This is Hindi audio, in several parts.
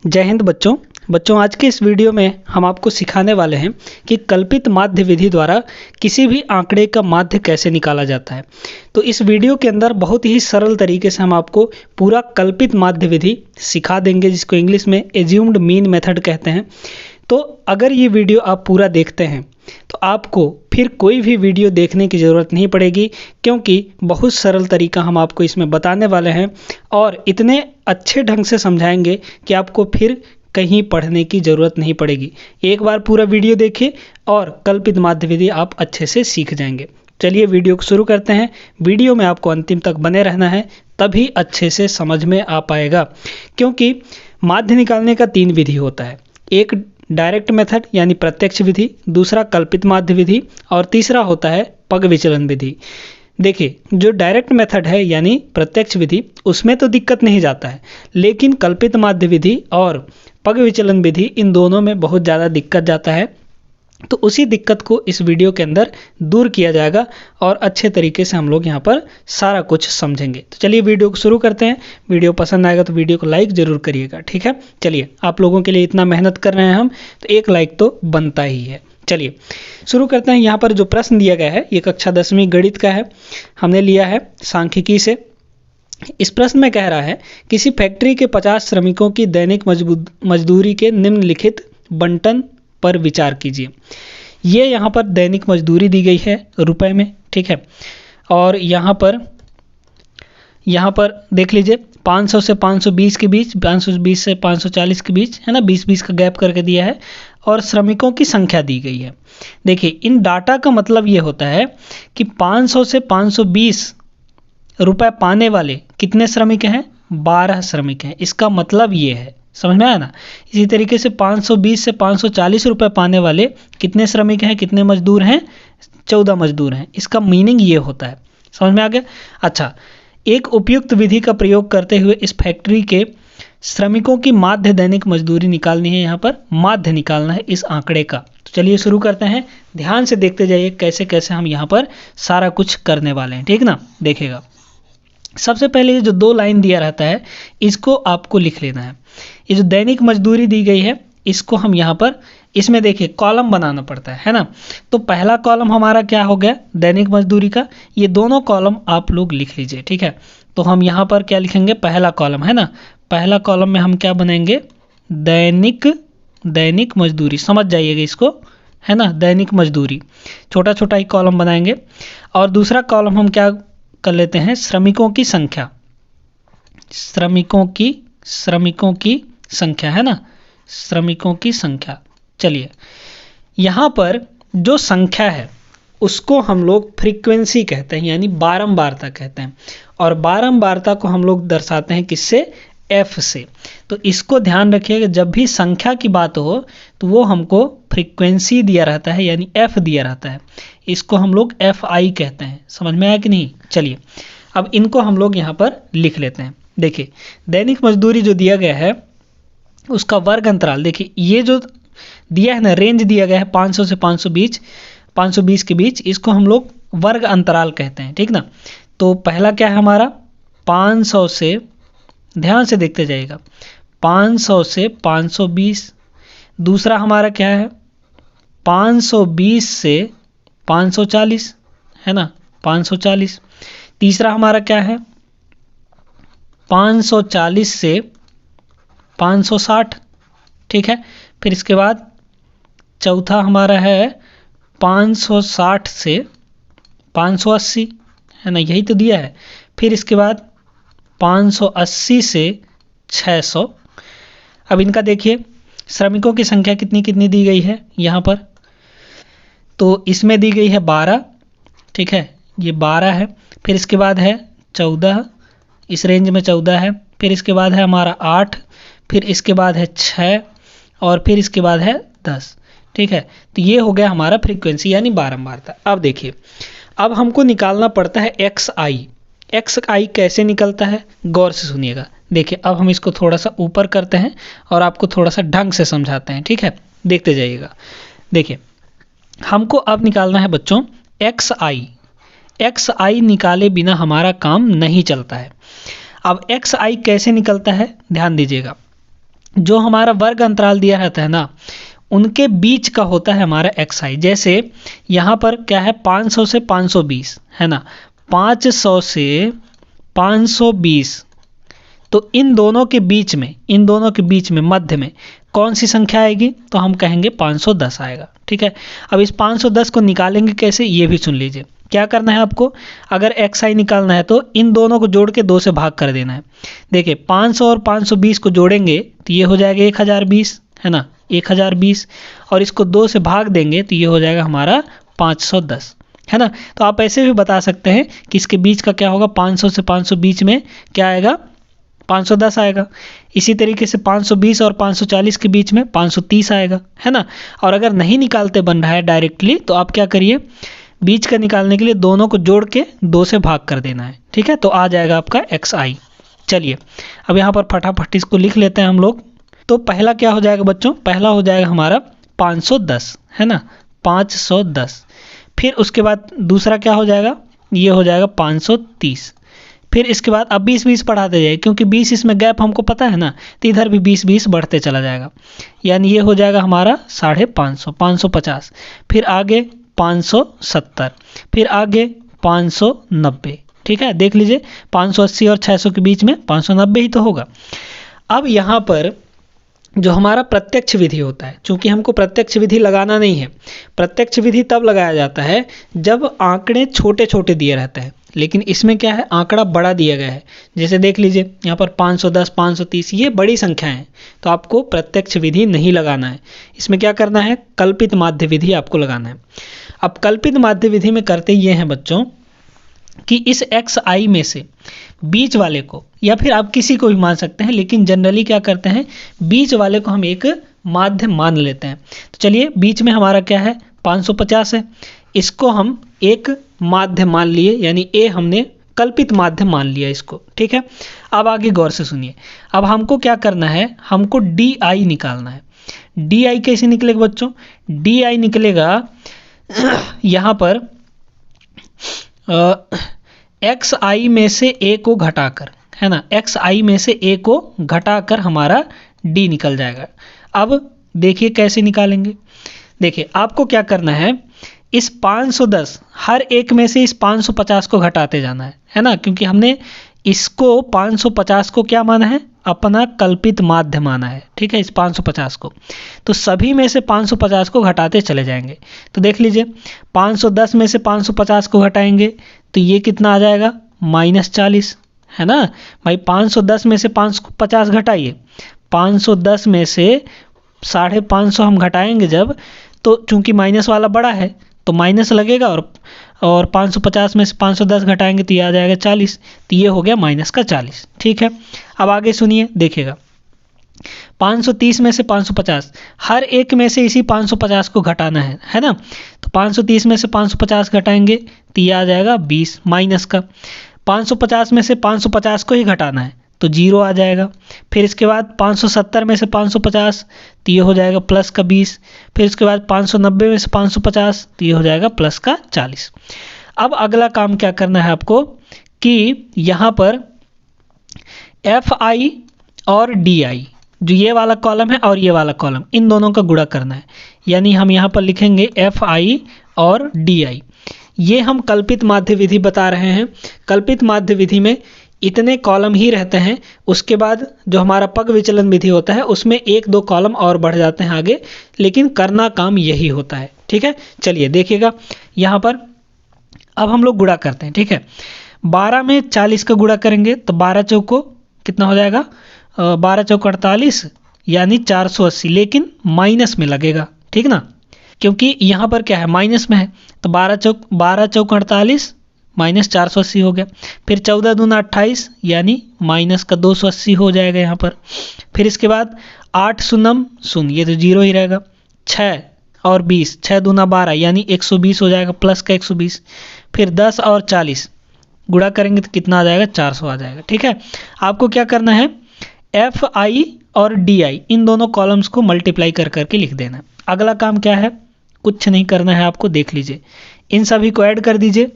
जय हिंद बच्चों आज के इस वीडियो में हम आपको सिखाने वाले हैं कि कल्पित माध्य विधि द्वारा किसी भी आंकड़े का माध्य कैसे निकाला जाता है। तो इस वीडियो के अंदर बहुत ही सरल तरीके से हम आपको पूरा कल्पित माध्य विधि सिखा देंगे, जिसको इंग्लिश में एज्यूम्ड मीन मेथड कहते हैं। तो अगर ये वीडियो आप पूरा देखते हैं तो आपको फिर कोई भी वीडियो देखने की ज़रूरत नहीं पड़ेगी, क्योंकि बहुत सरल तरीका हम आपको इसमें बताने वाले हैं और इतने अच्छे ढंग से समझाएंगे कि आपको फिर कहीं पढ़ने की ज़रूरत नहीं पड़ेगी। एक बार पूरा वीडियो देखिए और कल्पित माध्य विधि आप अच्छे से सीख जाएंगे। चलिए वीडियो को शुरू करते हैं। वीडियो में आपको अंतिम तक बने रहना है, तभी अच्छे से समझ में आ पाएगा। क्योंकि माध्य निकालने का 3 विधि होता है, एक डायरेक्ट मेथड यानी प्रत्यक्ष विधि, दूसरा कल्पित माध्य विधि और तीसरा होता है पग विचलन विधि। देखिए, जो डायरेक्ट मेथड है यानी प्रत्यक्ष विधि, उसमें तो दिक्कत नहीं जाता है, लेकिन कल्पित माध्य विधि और पग विचलन विधि, इन दोनों में बहुत ज़्यादा दिक्कत जाता है। तो उसी दिक्कत को इस वीडियो के अंदर दूर किया जाएगा और अच्छे तरीके से हम लोग यहाँ पर सारा कुछ समझेंगे। तो चलिए वीडियो को शुरू करते हैं। वीडियो पसंद आएगा तो वीडियो को लाइक ज़रूर करिएगा, ठीक है। चलिए, आप लोगों के लिए इतना मेहनत कर रहे हैं हम, तो एक लाइक तो बनता ही है। चलिए शुरू करते हैं। यहाँ पर जो प्रश्न दिया गया है ये कक्षा 10वीं गणित का है, हमने लिया है सांख्यिकी से। इस प्रश्न में कह रहा है, किसी फैक्ट्री के 50 श्रमिकों की दैनिक मजदूरी के निम्नलिखित बंटन पर विचार कीजिए। ये यहाँ पर दैनिक मजदूरी दी गई है रुपए में, ठीक है। और यहाँ पर देख लीजिए 500 से 520 के बीच, 520 से 540 के बीच है ना, 20-20 का गैप करके दिया है और श्रमिकों की संख्या दी गई है। देखिए, इन डाटा का मतलब ये होता है कि 500 से 520 रुपए पाने वाले कितने श्रमिक हैं? 12 श्रमिक हैं। इसका मतलब ये है, समझ में आया ना। इसी तरीके से 520 से 540 रुपए पाने वाले कितने श्रमिक हैं, कितने मजदूर हैं? 14 मजदूर हैं। इसका मीनिंग ये होता है, समझ में आ गया। अच्छा, एक उपयुक्त विधि का प्रयोग करते हुए इस फैक्ट्री के श्रमिकों की माध्य दैनिक मजदूरी निकालनी है। यहाँ पर माध्य निकालना है इस आंकड़े का। तो चलिए शुरू करते हैं। ध्यान से देखते जाइए कैसे कैसे हम यहाँ पर सारा कुछ करने वाले हैं, ठीक ना। देखिएगा, सबसे पहले ये जो 2 लाइन दिया रहता है इसको आपको लिख लेना है। ये जो दैनिक मजदूरी दी गई है इसको हम यहाँ पर, इसमें देखिए कॉलम बनाना पड़ता है ना। तो पहला कॉलम हमारा क्या हो गया? दैनिक मजदूरी का। ये दोनों कॉलम आप लोग लिख लीजिए, ठीक है। तो हम यहाँ पर क्या लिखेंगे? पहला कॉलम है ना, पहला कॉलम में हम क्या बनाएंगे? दैनिक मजदूरी, समझ जाइएगा इसको, है ना। दैनिक मजदूरी छोटा छोटा ही कॉलम बनाएंगे। और दूसरा कॉलम हम क्या कर लेते हैं? श्रमिकों की संख्या, श्रमिकों की संख्या है ना, श्रमिकों की संख्या। चलिए, यहाँ पर जो संख्या है उसको हम लोग फ्रीक्वेंसी कहते हैं, यानी बारंबारता कहते हैं। और बारंबारता को हम लोग दर्शाते हैं किससे? F से। तो इसको ध्यान रखिएगा, जब भी संख्या की बात हो तो वो हमको फ्रीक्वेंसी दिया रहता है, यानी F दिया रहता है। इसको हम लोग FI कहते हैं। समझ में आया कि नहीं? चलिए, अब इनको हम लोग यहाँ पर लिख लेते हैं। देखिए, दैनिक मजदूरी जो दिया गया है उसका वर्ग अंतराल, देखिए ये जो दिया है ना, रेंज दिया गया है 500 से 520 के बीच, इसको हम लोग वर्ग अंतराल कहते हैं, ठीक ना। तो पहला क्या है हमारा? 500 से, ध्यान से देखते जाइएगा, 500 से 520। दूसरा हमारा क्या है? 520 से 540 है ना, 540। तीसरा हमारा क्या है? 540 से 560, ठीक है। फिर इसके बाद चौथा हमारा है 560 से 580 है ना, यही तो दिया है। फिर इसके बाद 580 से 600। अब इनका देखिए, श्रमिकों की संख्या कितनी कितनी दी गई है यहाँ पर? तो इसमें दी गई है 12, ठीक है, ये 12 है। फिर इसके बाद है 14, इस रेंज में 14 है। फिर इसके बाद है हमारा 8, फिर इसके बाद है 6 और फिर इसके बाद है 10, ठीक है। तो ये हो गया हमारा फ्रीक्वेंसी यानी बारंबारता। अब देखिए, अब हमको निकालना पड़ता है XI कैसे निकलता है? गौर से सुनिएगा। देखिए, अब हम इसको थोड़ा सा ऊपर करते हैं और आपको थोड़ा सा ढंग से समझाते हैं, ठीक है। देखते जाइएगा। देखिए, हमको अब निकालना है बच्चों XI निकाले बिना हमारा काम नहीं चलता है। अब XI कैसे निकलता है? ध्यान दीजिएगा। जो हमारा वर्ग अंतराल दिया रहता है ना, उनके बीच का होता है हमारा xi। जैसे यहाँ पर क्या है, 500 से 520 है ना, 500 से 520, तो इन दोनों के बीच में मध्य में कौन सी संख्या आएगी, तो हम कहेंगे 510 आएगा। ठीक है, अब इस 510 को निकालेंगे कैसे, ये भी सुन लीजिए। क्या करना है आपको, अगर xi निकालना है तो इन दोनों को जोड़ के 2 से भाग कर देना है। देखिए 500 और 520 को जोड़ेंगे तो ये हो जाएगा 1020 है ना, 1020, और इसको 2 से भाग देंगे तो ये हो जाएगा हमारा 510 है ना। तो आप ऐसे भी बता सकते हैं कि इसके बीच का क्या होगा, 500 से 520 में क्या आएगा, 510 आएगा। इसी तरीके से 520 और 540 के बीच में 530 आएगा है ना। और अगर नहीं निकालते बन रहा है डायरेक्टली, तो आप क्या करिए, बीच का निकालने के लिए दोनों को जोड़ के 2 से भाग कर देना है। ठीक है, तो आ जाएगा आपका xi। चलिए अब यहाँ पर फटाफट इसको लिख लेते हैं हम लोग। तो पहला क्या हो जाएगा बच्चों, पहला हो जाएगा हमारा 510 है ना, 510। फिर उसके बाद दूसरा क्या हो जाएगा, ये हो जाएगा 530। फिर इसके बाद अब 20-20 बढ़ाते जाइए, क्योंकि 20 इसमें गैप हमको पता है ना, तो इधर भी 20-20 बढ़ते चला जाएगा, यानी ये हो जाएगा हमारा 550, 550। फिर आगे 570, फिर आगे 590। ठीक है, देख लीजिए 580 और 600 के बीच में 590 ही तो होगा। अब यहाँ पर जो हमारा प्रत्यक्ष विधि होता है, चूंकि हमको प्रत्यक्ष विधि लगाना नहीं है, प्रत्यक्ष विधि तब लगाया जाता है जब आंकड़े छोटे छोटे दिए रहते हैं, लेकिन इसमें क्या है, आंकड़ा बड़ा दिया गया है। जैसे देख लीजिए यहाँ पर 510, 530, ये बड़ी संख्या है, तो आपको प्रत्यक्ष विधि नहीं लगाना है। इसमें क्या करना है, कल्पित माध्य विधि आपको लगाना है। अब कल्पित माध्य विधि में करते ये हैं बच्चों कि इस xi में से बीच वाले को, या फिर आप किसी को भी मान सकते हैं, लेकिन जनरली क्या करते हैं, बीच वाले को हम एक माध्य मान लेते हैं। तो चलिए बीच में हमारा क्या है, 550 है, इसको हम एक माध्य मान लिए, यानी a हमने कल्पित माध्य मान लिया इसको। ठीक है, अब आगे गौर से सुनिए। अब हमको क्या करना है, हमको di निकालना है। di कैसे निकलेगा बच्चों, di निकलेगा यहाँ पर xi में से a को घटाकर, है ना, xi में से a को घटाकर हमारा d निकल जाएगा। अब देखिए कैसे निकालेंगे। देखिए आपको क्या करना है, इस 510 हर एक में से इस 550 को घटाते जाना है ना, क्योंकि हमने इसको 550 को क्या माना है, अपना कल्पित माध्य माना है। ठीक है, इस 550 को, तो सभी में से 550 को घटाते चले जाएंगे। तो देख लीजिए 510 में से 550 को घटाएंगे तो ये कितना आ जाएगा, -40 है ना भाई। 510 में से 550 घटाइए, 510 में से 550 हम घटाएंगे जब, तो चूंकि माइनस वाला बड़ा है तो माइनस लगेगा, और 550 में से 510 घटाएंगे तो ये आ जाएगा 40, तो ये हो गया -40। ठीक है, अब आगे सुनिए, देखिएगा 530 में से 550, हर एक में से इसी 550 को घटाना है ना। तो 530 में से 550 घटाएंगे तो ये आ जाएगा 20 माइनस का। 550 में से 550 को ही घटाना है तो 0 आ जाएगा। फिर इसके बाद 570 में से 550 तो ये हो जाएगा प्लस का 20। फिर इसके बाद 590 में से 550 तो ये हो जाएगा प्लस का 40। अब अगला काम क्या करना है आपको कि यहाँ पर fi और di, जो ये वाला कॉलम है और ये वाला कॉलम, इन दोनों का गुणा करना है। यानी हम यहाँ पर लिखेंगे fi और di। ये हम कल्पित माध्य विधि बता रहे हैं। कल्पित माध्य विधि में इतने कॉलम ही रहते हैं, उसके बाद जो हमारा पग विचलन विधि होता है उसमें 1-2 कॉलम और बढ़ जाते हैं आगे, लेकिन करना काम यही होता है। ठीक है, चलिए देखिएगा यहाँ पर अब हम लोग गुणा करते हैं। ठीक है, 12 में 40 का गुणा करेंगे तो 12 चौको कितना हो जाएगा, 12 चौक 48 यानी 480, लेकिन माइनस में लगेगा। ठीक ना, क्योंकि यहाँ पर क्या है, माइनस में है, तो 12 चौक 48 माइनस 480 हो गया। फिर 14 दूना 28 यानी माइनस का 280 हो जाएगा यहाँ पर। फिर इसके बाद 8 शून्यम शून्य, ये तो 0 ही रहेगा। 6 और 20, 6 दूना 12 यानी 120 हो जाएगा, प्लस का 120। फिर 10 और 40 गुणा करेंगे तो कितना आ जाएगा, 400 आ जाएगा। ठीक है, आपको क्या करना है, fi और di इन दोनों कॉलम्स को मल्टीप्लाई कर करके लिख देना है। अगला काम क्या है, कुछ नहीं करना है आपको, देख लीजिए इन सभी को ऐड कर दीजिए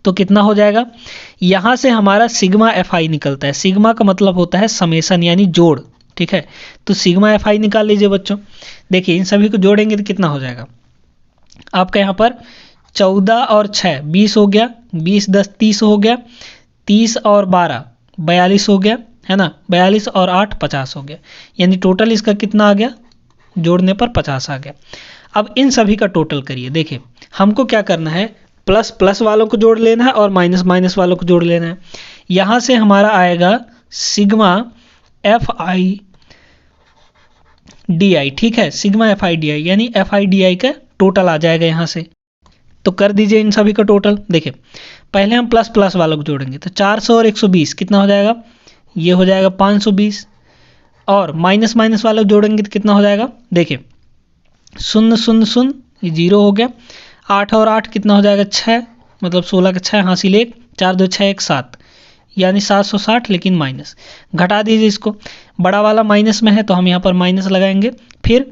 तो कितना हो जाएगा। यहाँ से हमारा सिग्मा fi निकलता है। सिग्मा का मतलब होता है समेशन यानी जोड़। ठीक है। तो सिग्मा एफ आई निकाल लीजिए बच्चों। देखिए इन सभी को जोड़ेंगे तो कितना हो जाएगा आपका यहाँ पर 14 और 6 20 हो गया, 20 10 30 हो गया, 30 और 12 42 हो गया, है ना, 42 और 8 50 हो गया, यानी टोटल इसका कितना आ गया, जोड़ने पर 50 आ गया। अब इन सभी का टोटल करिए। देखिए हमको क्या करना है, प्लस प्लस वालों को जोड़ लेना है और माइनस माइनस वालों को जोड़ लेना है। यहाँ से हमारा आएगा सिग्मा एफ आई डी आई, ठीक है, सिग्मा एफ आई डी आई, यानी एफ आई डी आई का टोटल आ जाएगा यहाँ से। तो कर दीजिए इन सभी का टोटल। देखिए पहले हम प्लस प्लस वालों को जोड़ेंगे तो 400 और 120 कितना हो जाएगा, ये हो जाएगा 520, और माइनस माइनस वालों को जोड़ेंगे तो कितना हो जाएगा, देखिए 0 0 0 ये 0 हो गया, 8 और 8 कितना हो जाएगा 6, मतलब 16 का 6 हासिल 1, 4 2 6 1 7, यानी 760, लेकिन माइनस। घटा दीजिए इसको, बड़ा वाला माइनस में है तो हम यहाँ पर माइनस लगाएंगे, फिर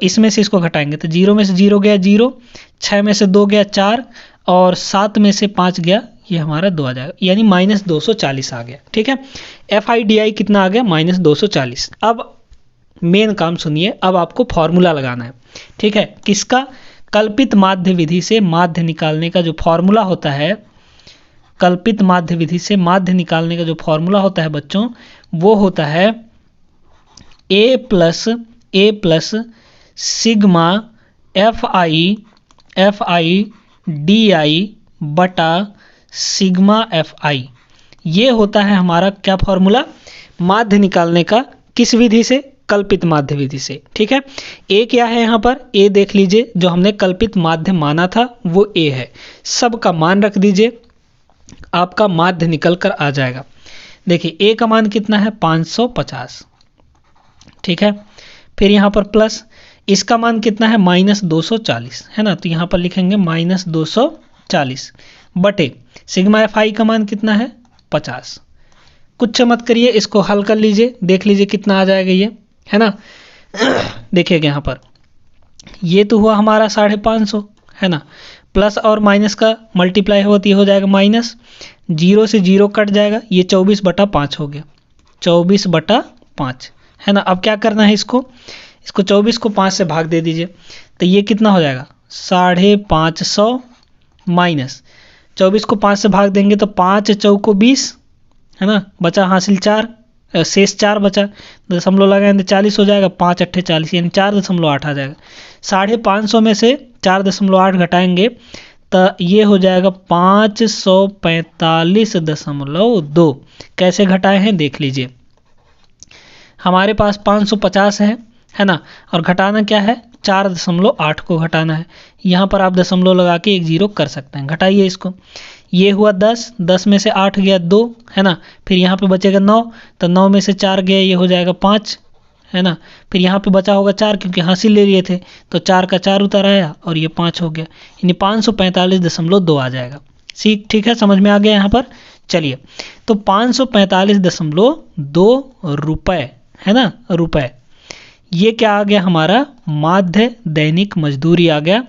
इसमें से इसको घटाएंगे तो 0 में से 0 गया 0, 6 में से 2 गया 4, और 7 में से 5 गया, ये हमारा 2 आ जाएगा, यानी माइनस 240 आ गया। ठीक है, एफ आई डी आई कितना आ गया, माइनस 240। अब मेन काम सुनिए, अब आपको फॉर्मूला लगाना है। ठीक है, किसका, कल्पित माध्य विधि से माध्य निकालने का जो फॉर्मूला होता है, कल्पित माध्य विधि से माध्य निकालने का जो फॉर्मूला होता है बच्चों, वो होता है A plus sigma F I D I बटा सिग्मा एफ आई। ये होता है हमारा क्या फॉर्मूला, माध्य निकालने का। किस विधि से, कल्पित माध्य विधि से। ठीक है, ए क्या है यहाँ पर, ए देख लीजिए, जो हमने कल्पित माध्य माना था वो ए है। सब का मान रख दीजिए, आपका माध्य निकल कर आ जाएगा। देखिए ए का मान कितना है, 550। ठीक है, फिर यहाँ पर प्लस, इसका मान कितना है, माइनस 240, है ना, तो यहाँ पर लिखेंगे माइनस 240 बटे सिग्मा एफ आई का मान कितना है, 50। कुछ मत करिए, इसको हल कर लीजिए, देख लीजिए कितना आ जाएगा ये, है ना। देखिएगा यहाँ पर ये तो हुआ हमारा 550, है ना, प्लस और माइनस का मल्टीप्लाई होती हो जाएगा माइनस, 0 से 0 कट जाएगा, ये 24/5 हो गया, 24/5, है ना। अब क्या करना है, इसको 24 को 5 से भाग दे दीजिए, तो ये कितना हो जाएगा, 550 माइनस 24 को 5 से भाग देंगे तो 5 चौको 20, है ना, बचा हासिल 4, शेष 4 बचा, दशमलव लगाएंगे 40 हो जाएगा, 5 अट्ठे 40, यानी 4.8 आ जाएगा। 550 में से 4.8 घटाएंगे तो ये हो जाएगा 545.2। कैसे घटाए हैं देख लीजिए, हमारे पास 550 है ना, और घटाना क्या है, 4.8 को घटाना है। यहाँ पर आप दशमलव लगा के 1 0 कर सकते हैं। घटाइए इसको, ये हुआ 10 में से 8 गया 2, है ना, फिर यहाँ पे बचेगा 9, तो 9 में से 4 गया, ये हो जाएगा 5, है ना, फिर यहाँ पे बचा होगा 4 क्योंकि हासिल ले लिए थे, तो 4 का 4 उतर आया और ये 5 हो गया, यानी 545.2 आ जाएगा। ठीक है, समझ में आ गया यहाँ पर। चलिए, तो 545.2 रुपए, है ना, रुपए, ये क्या आ गया हमारा, माध्य दैनिक मजदूरी आ गया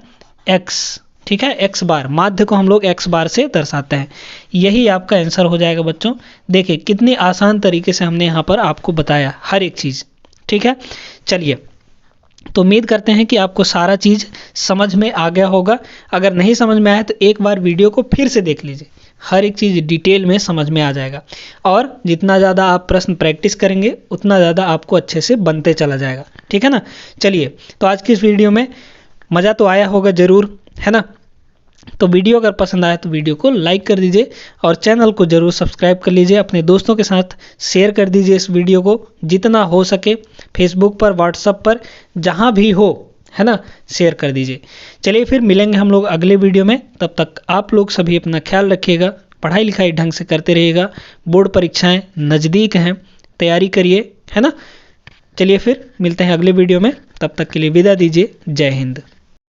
x। ठीक है, x बार, माध्य को हम लोग x बार से दर्शाते हैं। यही आपका आंसर हो जाएगा बच्चों। देखिए कितनी आसान तरीके से हमने यहाँ पर आपको बताया हर एक चीज़। ठीक है, चलिए, तो उम्मीद करते हैं कि आपको सारा चीज़ समझ में आ गया होगा। अगर नहीं समझ में आया तो एक बार वीडियो को फिर से देख लीजिए, हर एक चीज़ डिटेल में समझ में आ जाएगा। और जितना ज़्यादा आप प्रश्न प्रैक्टिस करेंगे उतना ज़्यादा आपको अच्छे से बनते चला जाएगा। ठीक है ना। चलिए, तो आज की इस वीडियो में मज़ा तो आया होगा ज़रूर, है ना। तो वीडियो अगर पसंद आए तो वीडियो को लाइक कर दीजिए और चैनल को ज़रूर सब्सक्राइब कर लीजिए। अपने दोस्तों के साथ शेयर कर दीजिए इस वीडियो को जितना हो सके, फेसबुक पर, व्हाट्सएप पर, जहाँ भी हो, है ना, शेयर कर दीजिए। चलिए फिर मिलेंगे हम लोग अगले वीडियो में। तब तक आप लोग सभी अपना ख्याल रखिएगा, पढ़ाई लिखाई ढंग से करते रहिएगा। बोर्ड परीक्षाएं नज़दीक हैं, तैयारी करिए, है ना। चलिए फिर मिलते हैं अगले वीडियो में, तब तक के लिए विदा दीजिए। जय हिंद।